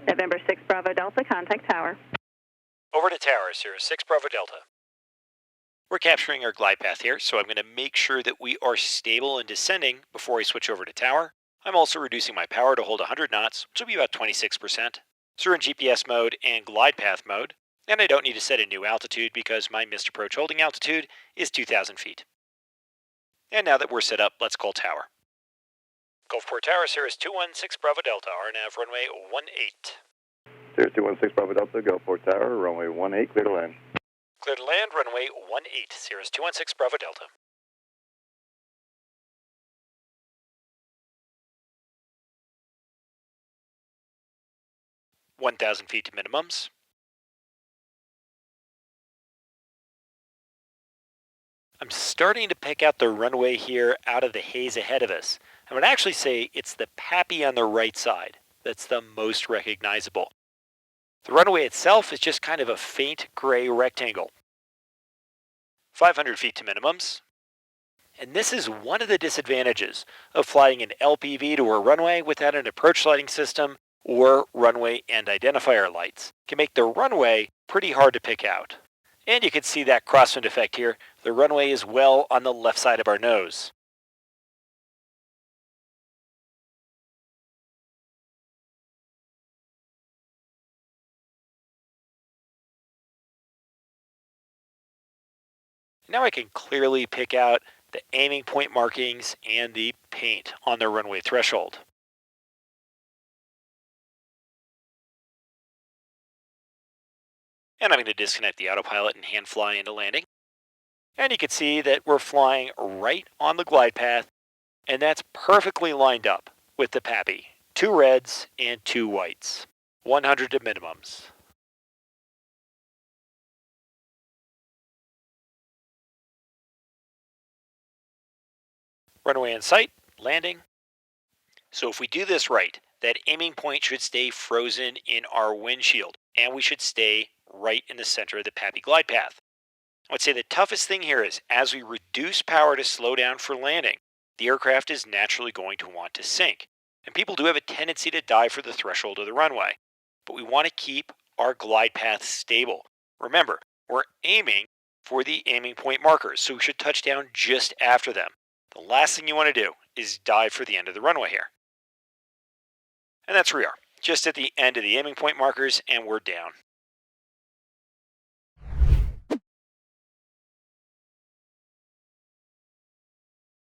November 6 Bravo Delta, contact tower. Over to tower, Sierra 6 Bravo Delta. We're capturing our glide path here, so I'm going to make sure that we are stable and descending before I switch over to tower. I'm also reducing my power to hold 100 knots, which will be about 26%. So we're in GPS mode and glide path mode, and I don't need to set a new altitude because my missed approach holding altitude is 2,000 feet. And now that we're set up, let's call tower. Gulfport Tower, Sirius 216 Bravo Delta, RNAV runway 18. Sirius 216 Bravo Delta, Gulfport Tower, runway 18, clear to land. Clear to land, runway 18, Sirius 216 Bravo Delta. (1,000 feet to minimums). I'm starting to pick out the runway here out of the haze ahead of us. I would actually say it's the PAPI on the right side that's the most recognizable. The runway itself is just kind of a faint gray rectangle. 500 feet to minimums. And this is one of the disadvantages of flying an LPV to a runway without an approach lighting system or runway and identifier lights. It can make the runway pretty hard to pick out. And you can see that crosswind effect here. The runway is well on the left side of our nose. Now I can clearly pick out the aiming point markings and the paint on the runway threshold. And I'm going to disconnect the autopilot and hand fly into landing. And you can see that we're flying right on the glide path, and that's perfectly lined up with the PAPI. 2 reds and 2 whites. 100 to minimums. Runway in sight, landing. So if we do this right, that aiming point should stay frozen in our windshield, and we should stay right in the center of the PAPI glide path. I would say the toughest thing here is as we reduce power to slow down for landing, the aircraft is naturally going to want to sink. And people do have a tendency to dive for the threshold of the runway. But we want to keep our glide path stable. Remember, we're aiming for the aiming point markers, so we should touch down just after them. The last thing you want to do is dive for the end of the runway here. And that's where we are, just at the end of the aiming point markers, and we're down.